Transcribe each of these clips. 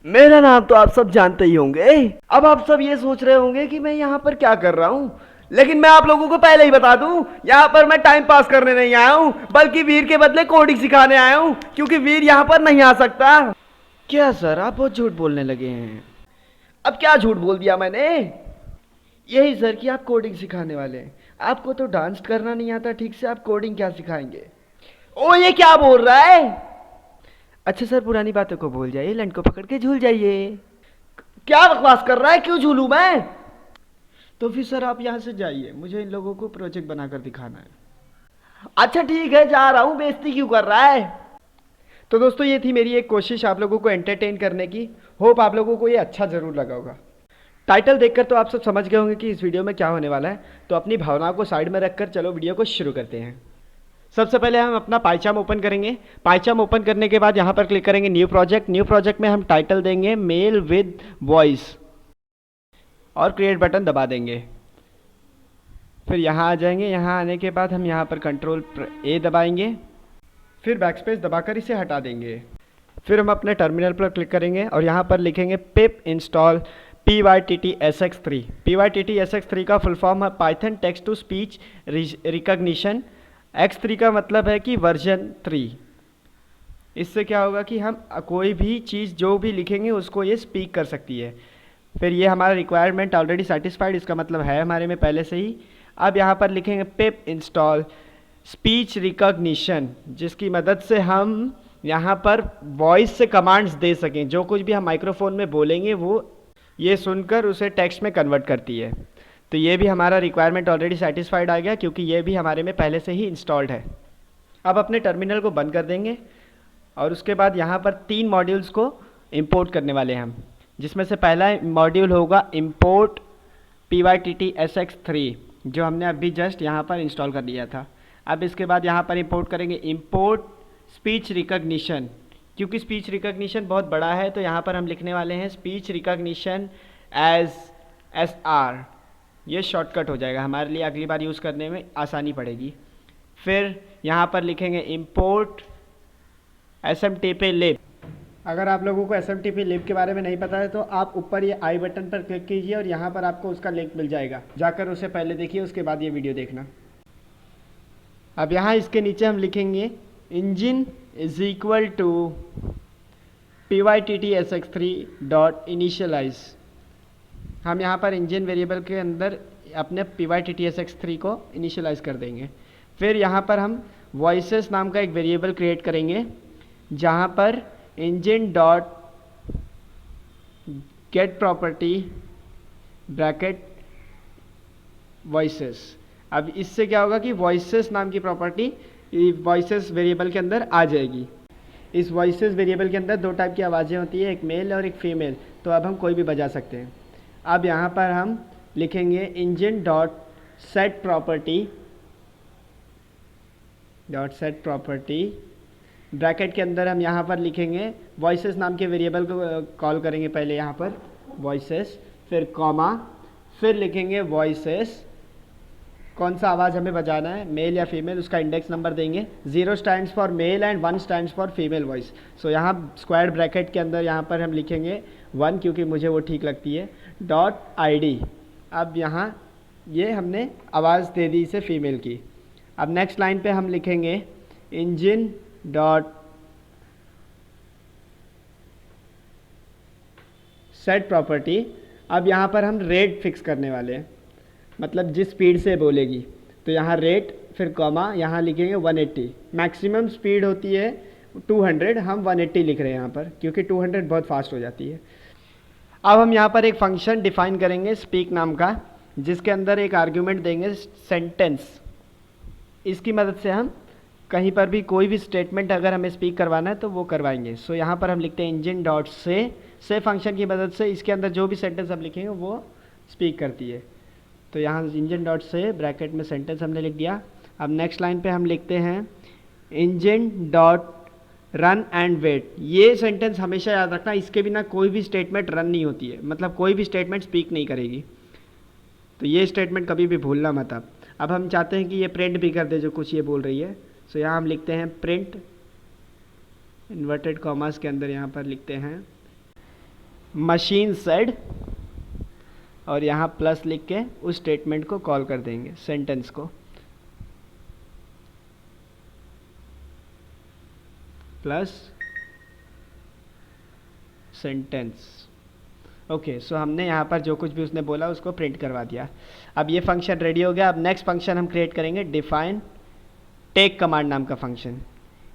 मेरा नाम तो आप सब जानते ही होंगे। अब आप सब ये सोच रहे होंगे कि मैं यहाँ पर क्या कर रहा हूँ, लेकिन मैं आप लोगों को पहले ही बता दूं, यहाँ पर मैं टाइम पास करने नहीं आया हूँ, बल्कि वीर के बदले कोडिंग सिखाने आया हूँ, क्योंकि वीर यहाँ पर नहीं आ सकता। क्या सर, आप बहुत झूठ बोलने लगे हैं। अब क्या झूठ बोल दिया मैंने? यही सर कि आप कोडिंग सिखाने वाले हैं। आपको तो डांस करना नहीं आता ठीक से, आप कोडिंग क्या सिखाएंगे? ओ ये क्या बोल रहा है? अच्छा सर, पुरानी बातों को भूल जाइए, लंड को पकड़ के झूल जाइए। क्या बकवास कर रहा है? क्यों झूलूं मैं? तो फिर सर आप यहाँ से जाइए, मुझे इन लोगों को प्रोजेक्ट बनाकर दिखाना है। अच्छा ठीक है, जा रहा हूँ, बेइज्जती क्यों कर रहा है? तो दोस्तों ये थी मेरी एक कोशिश आप लोगों को एंटरटेन करने की। होप आप लोगों को ये अच्छा ज़रूर लगा होगा। टाइटल देखकर तो आप सब समझ गए होंगे कि इस वीडियो में क्या होने वाला है, तो अपनी भावनाओं को साइड में रखकर चलो वीडियो को शुरू करते हैं। सबसे पहले हम अपना पाइचाम ओपन करेंगे। पाइचाम ओपन करने के बाद यहाँ पर क्लिक करेंगे न्यू प्रोजेक्ट। न्यू प्रोजेक्ट में हम टाइटल देंगे मेल विद वॉइस और क्रिएट बटन दबा देंगे। फिर यहाँ आ जाएंगे। यहाँ आने के बाद हम यहाँ पर कंट्रोल ए दबाएंगे, फिर बैकस्पेस दबाकर इसे हटा देंगे। फिर हम अपने टर्मिनल पर क्लिक करेंगे और यहाँ पर लिखेंगे पिप इंस्टॉल PYTT-SX3। PYTT-SX3 का फुल फॉर्म है Python text to speech recognition. X3 का मतलब है कि वर्जन 3। इससे क्या होगा कि हम कोई भी चीज़ जो भी लिखेंगे उसको ये स्पीक कर सकती है। फिर ये हमारा रिक्वायरमेंट ऑलरेडी सेटिस्फाइड, इसका मतलब है हमारे में पहले से ही। अब यहाँ पर लिखेंगे पिप इंस्टॉल स्पीच रिकॉग्निशन, जिसकी मदद से हम यहाँ पर वॉइस से कमांड्स दे सकें। जो कुछ भी हम माइक्रोफोन में बोलेंगे वो ये सुनकर उसे टेक्स्ट में कन्वर्ट करती है। तो ये भी हमारा रिक्वायरमेंट ऑलरेडी सेटिस्फाइड आ गया, क्योंकि ये भी हमारे में पहले से ही इंस्टॉल्ड है। अब अपने टर्मिनल को बंद कर देंगे और उसके बाद यहाँ पर 3 मॉड्यूल्स को इंपोर्ट करने वाले हैं हम, जिसमें से पहला मॉड्यूल होगा इंपोर्ट PYTT-SX3, जो हमने अभी जस्ट यहाँ पर इंस्टॉल कर लिया था। अब इसके बाद यहाँ पर इंपोर्ट करेंगे इंपोर्ट स्पीच रिकॉग्निशन। क्योंकि स्पीच रिकॉग्निशन बहुत बड़ा है तो यहाँ पर हम लिखने वाले हैं स्पीच रिकॉग्निशन एज SR। ये शॉर्टकट हो जाएगा हमारे लिए, अगली बार यूज़ करने में आसानी पड़ेगी। फिर यहाँ पर लिखेंगे इंपोर्ट SMTP-lib। अगर आप लोगों को SMTP-lib के बारे में नहीं पता है तो आप ऊपर ये आई बटन पर क्लिक कीजिए और यहाँ पर आपको उसका लिंक मिल जाएगा, जाकर उसे पहले देखिए, उसके बाद ये वीडियो देखना। अब यहाँ इसके नीचे हम लिखेंगे engine is equal to PYTT-SX3 dot initialise. हम यहाँ पर इंजन वेरिएबल के अंदर अपने PYTT-SX3 को इनिशियलाइज कर देंगे। फिर यहाँ पर हम वॉइसेस नाम का एक वेरिएबल क्रिएट करेंगे, जहाँ पर engine dot gate property bracket voices. अब इससे क्या होगा कि वॉइसेस नाम की प्रॉपर्टी वॉइसेस वेरिएबल के अंदर आ जाएगी। इस वॉइसेस वेरिएबल के अंदर 2 टाइप की आवाज़ें होती है, एक मेल और एक फीमेल, तो अब हम कोई भी बजा सकते हैं। अब यहाँ पर हम लिखेंगे engine dot set property bracket के अंदर हम यहाँ पर लिखेंगे वॉइसेस नाम के वेरिएबल को कॉल करेंगे पहले यहाँ पर वॉइसेस, फिर कॉमा, फिर लिखेंगे वॉइसेस, कौन सा आवाज़ हमें बजाना है, मेल या फीमेल, उसका इंडेक्स नंबर देंगे। 0 stands for male and 1 stands for female voice. So यहाँ स्क्वायर ब्रैकेट के अंदर यहाँ पर हम लिखेंगे 1, क्योंकि मुझे वो ठीक लगती है, डॉट ID। अब यहाँ ये हमने आवाज़ दे दी इसे फीमेल की। अब नेक्स्ट लाइन पे हम लिखेंगे इंजन डॉट सेट प्रॉपर्टी। अब यहाँ पर हम रेट फिक्स करने वाले हैं, मतलब जिस स्पीड से बोलेगी, तो यहाँ रेट, फिर कॉमा, यहाँ लिखेंगे 180। मैक्सिमम स्पीड होती है 200, हम 180 लिख रहे हैं यहाँ पर, क्योंकि 200 बहुत फास्ट हो जाती है। अब हम यहाँ पर एक फंक्शन डिफाइन करेंगे स्पीक नाम का, जिसके अंदर एक आर्ग्यूमेंट देंगे सेंटेंस। इसकी मदद से हम कहीं पर भी कोई भी स्टेटमेंट अगर हमें स्पीक करवाना है तो वो करवाएंगे। सो यहाँ पर हम लिखते हैं इंजन डॉट से फंक्शन की मदद से इसके अंदर जो भी सेंटेंस हम लिखेंगे वो स्पीक करती है। तो यहाँ इंजन डॉट से ब्रैकेट में सेंटेंस हमने लिख दिया। अब नेक्स्ट लाइन पे हम लिखते हैं engine dot run and wait. ये सेंटेंस हमेशा याद रखना, इसके बिना कोई भी स्टेटमेंट रन नहीं होती है, मतलब कोई भी स्टेटमेंट स्पीक नहीं करेगी। तो ये स्टेटमेंट कभी भी भूलना मत आप। अब हम चाहते हैं कि ये प्रिंट भी कर दे जो कुछ ये बोल रही है। सो यहाँ हम लिखते हैं प्रिंट, इन्वर्टेड कॉमास के अंदर यहाँ पर लिखते हैं मशीन सेड, और यहाँ प्लस लिख के उस स्टेटमेंट को कॉल कर देंगे, सेंटेंस को, प्लस सेंटेंस। ओके, सो हमने यहाँ पर जो कुछ भी उसने बोला उसको प्रिंट करवा दिया। अब ये फंक्शन रेडी हो गया। अब नेक्स्ट फंक्शन हम क्रिएट करेंगे, डिफाइन टेक कमांड नाम का फंक्शन।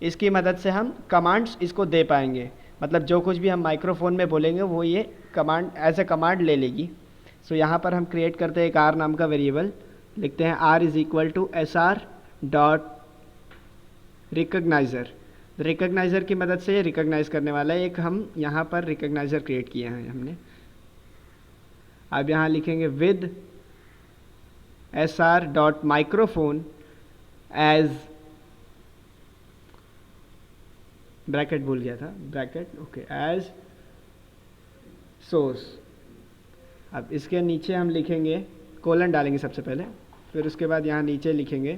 इसकी मदद से हम कमांड्स इसको दे पाएंगे, मतलब जो कुछ भी हम माइक्रोफोन में बोलेंगे वो ये कमांड एज ए कमांड ले लेगी। सो यहाँ पर हम क्रिएट करते हैं एक आर नाम का वेरिएबल, लिखते हैं R is equal to S R dot recognizer. Recognizer की मदद से ये रिकग्नाइज करने वाला है, एक हम यहाँ पर रिकग्नाइजर क्रिएट किए हैं हमने। अब यहाँ लिखेंगे with S R dot microphone as, bracket भूल गया था, ब्रैकेट, ओके, एज सोर्स। अब इसके नीचे हम लिखेंगे, कोलन डालेंगे सबसे पहले, फिर उसके बाद यहाँ नीचे लिखेंगे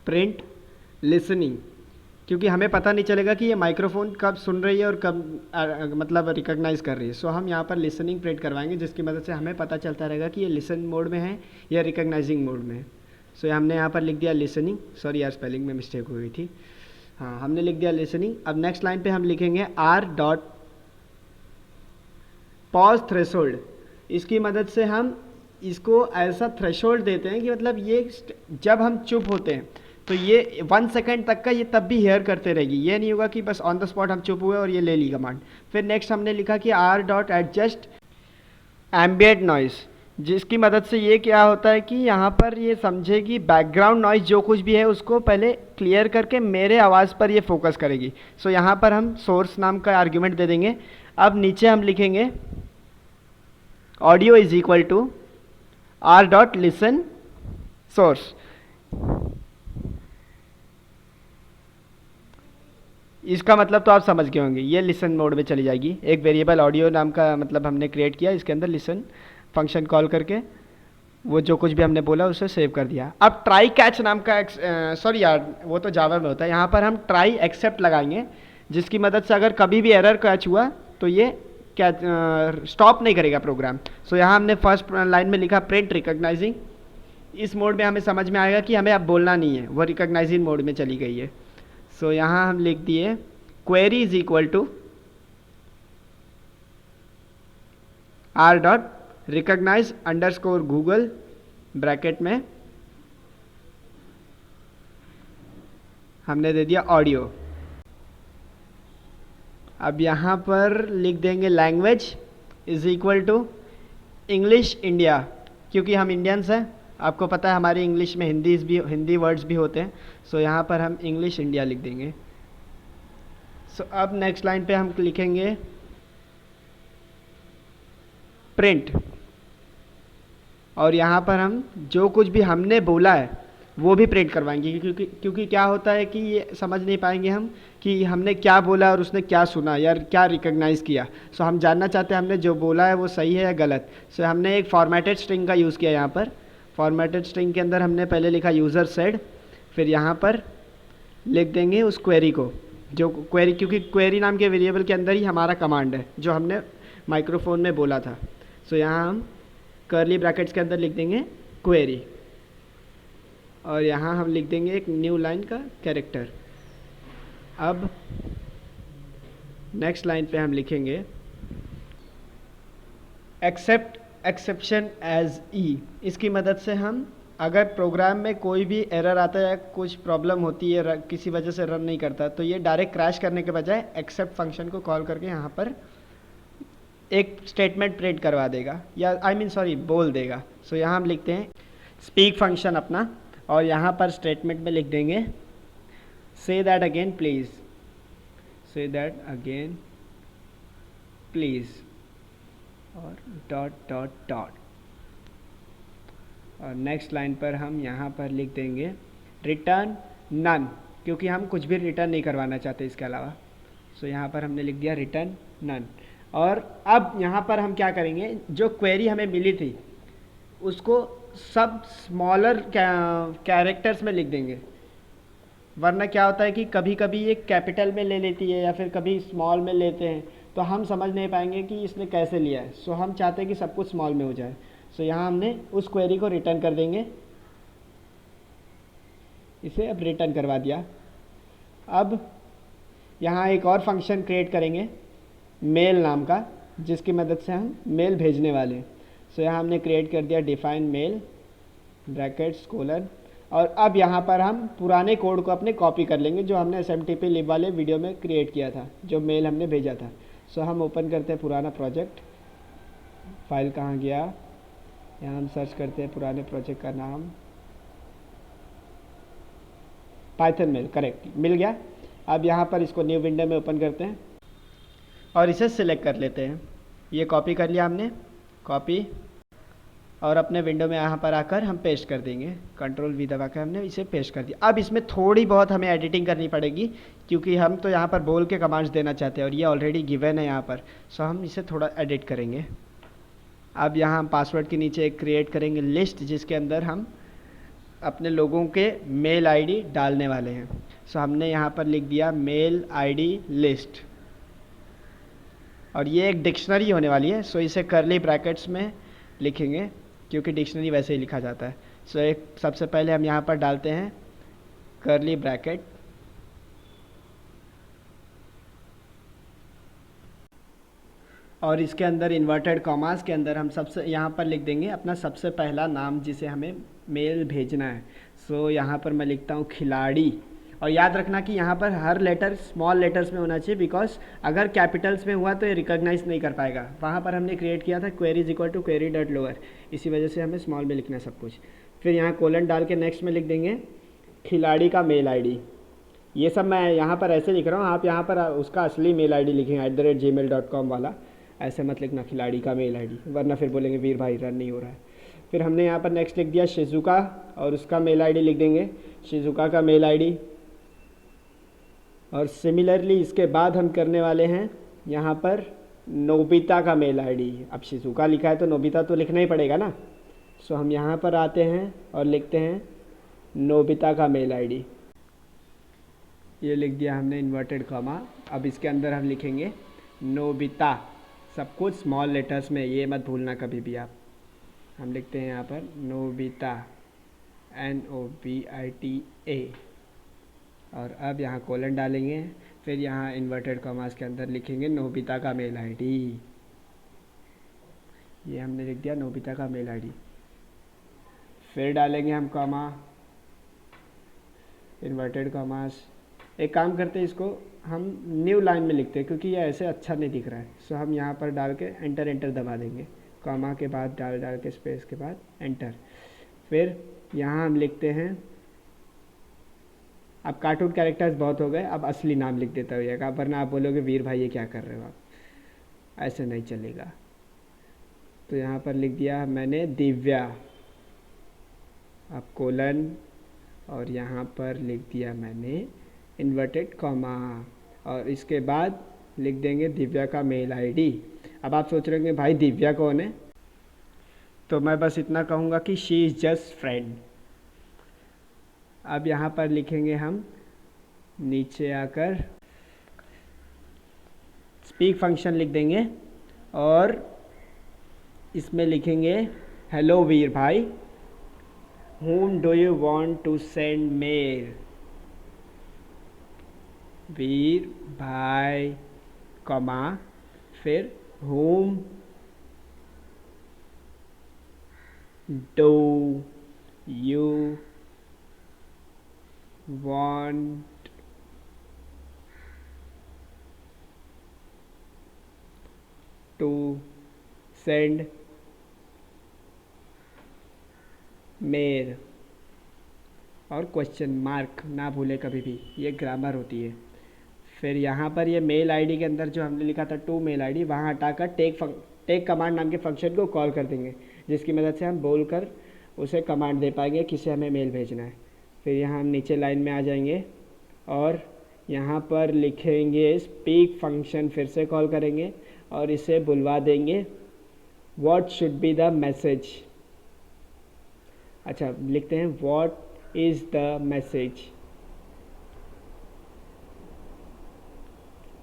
प्रिंट लिसनिंग, क्योंकि हमें पता नहीं चलेगा कि ये माइक्रोफोन कब सुन रही है और कब मतलब रिकॉग्नाइज कर रही है। सो हम यहाँ पर लिसनिंग प्रिंट करवाएंगे, जिसकी मदद से हमें पता चलता रहेगा कि ये लिसन मोड में है या रिकॉग्नाइजिंग मोड में है। सो हमने यहाँ पर लिख दिया लिसनिंग, सॉरी यार स्पेलिंग में मिस्टेक हो गई थी, हाँ हमने लिख दिया लिसनिंग। अब नेक्स्ट लाइन पे हम लिखेंगे आर डॉट पॉज थ्रेशोल्ड। इसकी मदद से हम इसको ऐसा थ्रेशोल्ड देते हैं कि मतलब ये जब हम चुप होते हैं तो ये 1 सेकेंड तक का ये तब भी हेयर करते रहेगी, ये नहीं होगा कि बस ऑन द स्पॉट हम चुप हुए और ये ले ली कमांड। फिर नेक्स्ट हमने लिखा कि R dot adjust ambient noise, जिसकी मदद से ये क्या होता है कि यहाँ पर ये समझेगी बैकग्राउंड नॉइस जो कुछ भी है उसको पहले क्लियर करके मेरे आवाज़ पर ये फोकस करेगी। सो यहाँ पर हम सोर्स नाम का आर्ग्यूमेंट दे देंगे। अब नीचे हम लिखेंगे audio is equal to R dot listen source. इसका मतलब तो आप समझ गए होंगे, ये लिसन मोड में चली जाएगी। एक वेरिएबल ऑडियो नाम का मतलब हमने क्रिएट किया, इसके अंदर लिसन फंक्शन कॉल करके वो जो कुछ भी हमने बोला उसे सेव कर दिया। अब ट्राई कैच नाम का सॉरी यार वो तो जावा में होता है, यहाँ पर हम ट्राई एक्सेप्ट लगाएंगे, जिसकी मदद से अगर कभी भी एरर कैच हुआ तो ये क्या स्टॉप नहीं करेगा प्रोग्राम। सो यहाँ हमने फर्स्ट लाइन में लिखा प्रिंट रिकॉग्नाइजिंग। इस मोड में हमें समझ में आएगा कि हमें अब बोलना नहीं है, वो रिकॉग्नाइजिंग मोड में चली गई है। सो यहाँ हम लिख दिए query is equal to R dot recognise underscore Google bracket में हमने दे दिया ऑडियो। अब यहाँ पर लिख देंगे language is equal to English India, क्योंकि हम इंडियंस हैं, आपको पता है हमारी इंग्लिश में हिंदी वर्ड्स भी होते हैं। सो यहाँ पर हम इंग्लिश इंडिया लिख देंगे। सो अब नेक्स्ट लाइन पे हम लिखेंगे प्रिंट, और यहाँ पर हम जो कुछ भी हमने बोला है वो भी प्रिंट करवाएंगे, क्योंकि क्या होता है कि ये समझ नहीं पाएंगे हम कि हमने क्या बोला और उसने क्या सुना या क्या रिकॉग्नाइज किया। सो हम जानना चाहते हैं हमने जो बोला है वो सही है या गलत। सो हमने एक फॉर्मेटेड स्ट्रिंग का यूज़ किया। यहाँ पर फॉर्मेटेड स्ट्रिंग के अंदर हमने पहले लिखा यूज़र सेड, फिर यहाँ पर लिख देंगे उस क्वेरी को, जो क्वेरी, क्योंकि क्वेरी नाम के वेरिएबल के अंदर ही हमारा कमांड है जो हमने माइक्रोफोन में बोला था। सो यहाँ हम कर्ली ब्रैकेट्स के अंदर लिख देंगे क्वेरी, और यहाँ हम लिख देंगे एक न्यू लाइन का कैरेक्टर। अब नेक्स्ट लाइन पे हम लिखेंगे एक्सेप्ट एक्सेप्शन एज ई। इसकी मदद से हम अगर प्रोग्राम में कोई भी एरर आता है या कुछ प्रॉब्लम होती है, किसी वजह से रन नहीं करता, तो ये डायरेक्ट क्रैश करने के बजाय एक्सेप्ट फंक्शन को कॉल करके यहाँ पर एक स्टेटमेंट प्रिंट करवा देगा, या सॉरी बोल देगा। सो यहाँ हम लिखते हैं स्पीक फंक्शन अपना, और यहाँ पर स्टेटमेंट में लिख देंगे say that again please, say that again please, और डॉट डॉट डॉट, और नेक्स्ट लाइन पर हम यहाँ पर लिख देंगे रिटर्न नन, क्योंकि हम कुछ भी रिटर्न नहीं करवाना चाहते इसके अलावा। सो यहाँ पर हमने लिख दिया रिटर्न नन। और अब यहाँ पर हम क्या करेंगे, जो क्वेरी हमें मिली थी उसको सब स्मॉलर कैरेक्टर्स में लिख देंगे, वरना क्या होता है कि कभी कभी ये कैपिटल में ले लेती है या फिर कभी स्मॉल में लेते हैं, तो हम समझ नहीं पाएंगे कि इसने कैसे लिया है। सो हम चाहते हैं कि सब कुछ स्मॉल में हो जाए। सो यहाँ हमने उस क्वेरी को रिटर्न कर देंगे, इसे अब रिटर्न करवा दिया। अब यहाँ एक और फंक्शन क्रिएट करेंगे मेल नाम का, जिसकी मदद से हम मेल भेजने वाले हैं। सो यहाँ हमने क्रिएट कर दिया डिफाइन मेल ब्रैकेट्स कोलन, और अब यहाँ पर हम पुराने कोड को अपने कॉपी कर लेंगे जो हमने SMTP लिब वाले वीडियो में क्रिएट किया था, जो मेल हमने भेजा था। सो हम ओपन करते हैं पुराना प्रोजेक्ट, फाइल कहाँ गया, यहाँ हम सर्च करते हैं पुराने प्रोजेक्ट का नाम, पाइथन मेल, करेक्ट मिल गया। अब यहाँ पर इसको न्यू विंडो में ओपन करते हैं और इसे सिलेक्ट कर लेते हैं। ये कॉपी कर लिया हमने, कॉपी, और अपने विंडो में यहाँ पर आकर हम पेस्ट कर देंगे, कंट्रोल V दबा कर हमने इसे पेस्ट कर दिया। अब इसमें थोड़ी बहुत हमें एडिटिंग करनी पड़ेगी, क्योंकि हम तो यहाँ पर बोल के कमांड्स देना चाहते हैं और ये ऑलरेडी गिवन है यहाँ पर। सो हम इसे थोड़ा एडिट करेंगे। अब यहाँ हम पासवर्ड के नीचे एक क्रिएट करेंगे लिस्ट, जिसके अंदर हम अपने लोगों के मेल ID डालने वाले हैं। सो हमने यहाँ पर लिख दिया मेल ID लिस्ट, और ये एक डिक्शनरी होने वाली है। सो इसे कर्ली ब्रैकेट्स में लिखेंगे, क्योंकि डिक्शनरी वैसे ही लिखा जाता है। सो एक सबसे पहले हम यहाँ पर डालते हैं कर्ली ब्रैकेट, और इसके अंदर इन्वर्टेड कॉमास के अंदर हम सबसे यहाँ पर लिख देंगे अपना सबसे पहला नाम जिसे हमें मेल भेजना है। सो यहाँ पर मैं लिखता हूँ खिलाड़ी, और याद रखना कि यहाँ पर हर लेटर स्मॉल लेटर्स में होना चाहिए, बिकॉज अगर कैपिटल्स में हुआ तो ये रिकॉग्नाइज नहीं कर पाएगा। वहाँ पर हमने क्रिएट किया था query is equal to query dot lower, इसी वजह से हमें स्मॉल में लिखना है सब कुछ। फिर यहाँ कोलन डाल के नेक्स्ट में लिख देंगे खिलाड़ी का मेल ID। ये सब मैं यहाँ पर ऐसे लिख रहा हूँ, आप यहाँ पर उसका असली मेल ID लिखेंगे @gmail.com वाला, ऐसे मत लिखना खिलाड़ी का मेल ID, वरना फिर बोलेंगे वीर भाई रन नहीं हो रहा है। फिर हमने यहाँ पर नेक्स्ट लिख दिया शिजुका, और उसका मेल ID लिख देंगे शिजुका का मेल ID। और सिमिलरली इसके बाद हम करने वाले हैं यहाँ पर नोबिता का मेल ID। अब शिजुका लिखा है तो नोबिता तो लिखना ही पड़ेगा ना। सो हम यहाँ पर आते हैं और लिखते हैं नोबिता का मेल ID, ये लिख दिया हमने इन्वर्टेड कॉमा। अब इसके अंदर हम लिखेंगे नोबिता, सब कुछ स्मॉल लेटर्स में, ये मत भूलना कभी भी आप। हम लिखते हैं यहाँ पर नोबिता NOBITA, और अब यहाँ कोलन डालेंगे, फिर यहाँ इन्वर्टेड कॉमास के अंदर लिखेंगे नोबिता का मेल ID। ये हमने लिख दिया नोबिता का मेल ID। फिर डालेंगे हम कॉमा, इन्वर्टेड कॉमास। एक काम करते हैं, इसको हम न्यू लाइन में लिखते हैं क्योंकि ये ऐसे अच्छा नहीं दिख रहा है। सो हम यहाँ पर डाल के एंटर दबा देंगे, कॉमा के बाद डाल के स्पेस के बाद एंटर। फिर यहाँ हम लिखते हैं, अब कार्टून कैरेक्टर्स बहुत हो गए, अब असली नाम लिख देता होइएगा, वरना आप बोलोगे वीर भाई ये क्या कर रहे हो आप, ऐसे नहीं चलेगा। तो यहाँ पर लिख दिया मैंने दिव्या, अब कोलन, और यहाँ पर लिख दिया मैंने इन्वर्टेड कॉमा, और इसके बाद लिख देंगे दिव्या का मेल ID। अब आप सोच रहे होंगे भाई दिव्या कौन है, तो मैं बस इतना कहूँगा कि शी इज़ जस्ट फ्रेंड। अब यहाँ पर लिखेंगे हम नीचे आकर स्पीक फंक्शन लिख देंगे, और इसमें लिखेंगे हेलो वीर भाई, whom do you want to send mail, वीर भाई कॉमा, फिर whom do you want to send mail, और क्वेश्चन मार्क ना भूले कभी भी, ये ग्रामर होती है। फिर यहाँ पर ये मेल ID के अंदर जो हमने लिखा था टू मेल ID, वहाँ हटाकर टेक कमांड नाम के फंक्शन को कॉल कर देंगे, जिसकी मदद से हम बोलकर उसे कमांड दे पाएंगे किसे हमें मेल भेजना है। फिर यहाँ हम नीचे लाइन में आ जाएंगे और यहाँ पर लिखेंगे स्पीक फंक्शन, फिर से कॉल करेंगे और इसे बुलवा देंगे what should be the message. अच्छा लिखते हैं what is the message,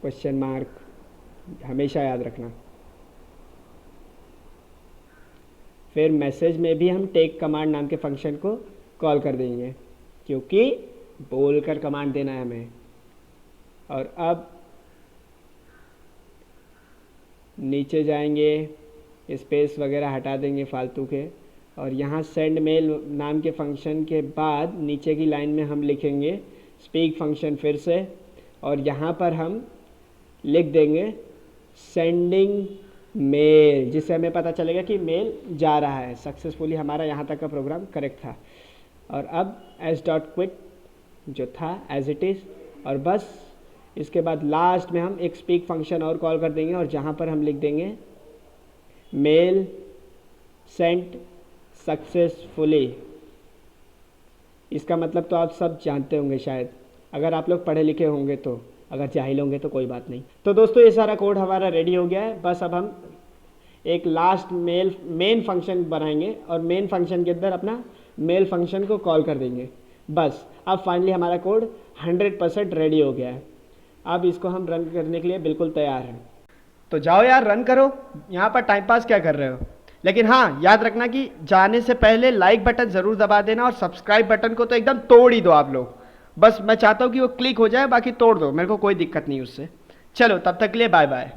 question mark हमेशा याद रखना। फिर मैसेज में भी हम टेक कमांड नाम के फंक्शन को कॉल कर देंगे, क्योंकि बोलकर कमांड देना है हमें। और अब नीचे जाएंगे, स्पेस वगैरह हटा देंगे फालतू के, और यहाँ सेंड मेल नाम के फंक्शन के बाद नीचे की लाइन में हम लिखेंगे स्पीक फंक्शन फिर से, और यहाँ पर हम लिख देंगे सेंडिंग मेल, जिससे हमें पता चलेगा कि मेल जा रहा है सक्सेसफुली, हमारा यहाँ तक का प्रोग्राम करेक्ट था। और अब s.quit जो था एज इट इज़, और बस इसके बाद लास्ट में हम एक स्पीक फंक्शन और कॉल कर देंगे, और जहाँ पर हम लिख देंगे मेल सेंट सक्सेसफुली। इसका मतलब तो आप सब जानते होंगे शायद, अगर आप लोग पढ़े लिखे होंगे तो, अगर जाहिल होंगे तो कोई बात नहीं। तो दोस्तों ये सारा कोड हमारा रेडी हो गया है, बस अब हम एक लास्ट मेन फंक्शन बनाएंगे और मेन फंक्शन के अंदर अपना मेल फंक्शन को कॉल कर देंगे। बस अब फाइनली हमारा कोड 100% रेडी हो गया है। अब इसको हम रन करने के लिए बिल्कुल तैयार हैं। तो जाओ यार रन करो, यहाँ पर टाइम पास क्या कर रहे हो। लेकिन हाँ याद रखना कि जाने से पहले लाइक बटन ज़रूर दबा देना, और सब्सक्राइब बटन को तो एकदम तोड़ ही दो आप लोग। बस मैं चाहता हूँ कि वो क्लिक हो जाए, बाकी तोड़ दो, मेरे को कोई दिक्कत नहीं उससे। चलो तब तक के लिए बाय बाय।